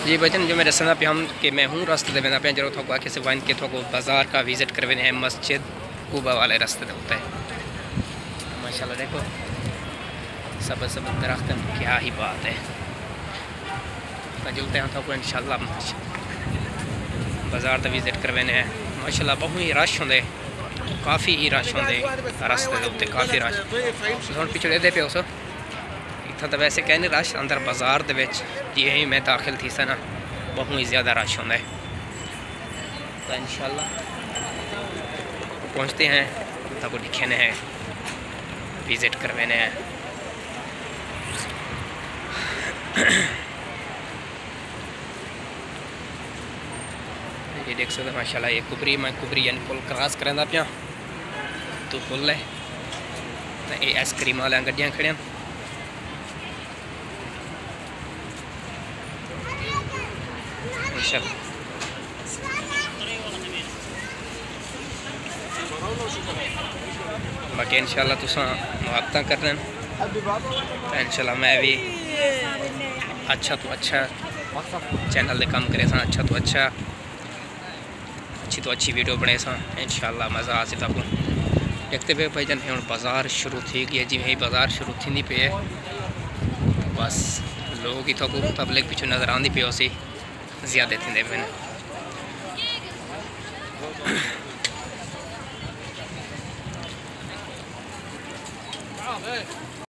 जी बचन जो मेरे सना पे हम कि मैं हूँ रास्ते दे पे जो थोको आखे से वन के थोको बाज़ार का विज़िट करवे हैं मस्जिद कुबा वाले रास्ते दे होता है। माशाल्लाह देखो सब सब दरख्त क्या ही बात है। चलते हैं थोको इंशाल्लाह बाज़ार का विज़िट करवे हैं। माशाल्लाह बहुत ही रश होंगे, काफ़ी ही रश होंगे रास्ते के उत्ते, काफ़ी रश हम पिछड़े दे पे उस इतना तो वैसे कह नहीं रश अंदर बाज़ार दे विच जिवें ही मैं दाखिल थी सा ना बहुत ही ज़्यादा रश होंदा है। तो इंशाल्लाह पहुँचते हैं तब लिखे हैं विज़िट करवाने हैं। ये देख सकते माशाल्लाह ये कुबरी मैं कुबरी यानी पुल क्रॉस करेंदा पिया तो पुल है तो ये आइसक्रीम वाले गड्डियाँ खड़ियां बाकी इंशाल्लाह तुसा मुआवजा कर रहे हैं। इंशाल्लाह मैं भी अच्छा तो अच्छा चैनल दे काम करे सा, अच्छा तो अच्छा अच्छी तो अच्छी वीडियो बने सा इंशाल्लाह मज़ा आ सा। देखते पे भाई जन हम बाज़ार शुरू थी गई जिमें ही बाज़ार शुरू थी पे बस लोग ही थको पब्लिक पिछू नज़र आती पे उसी ज़्यादा थी पे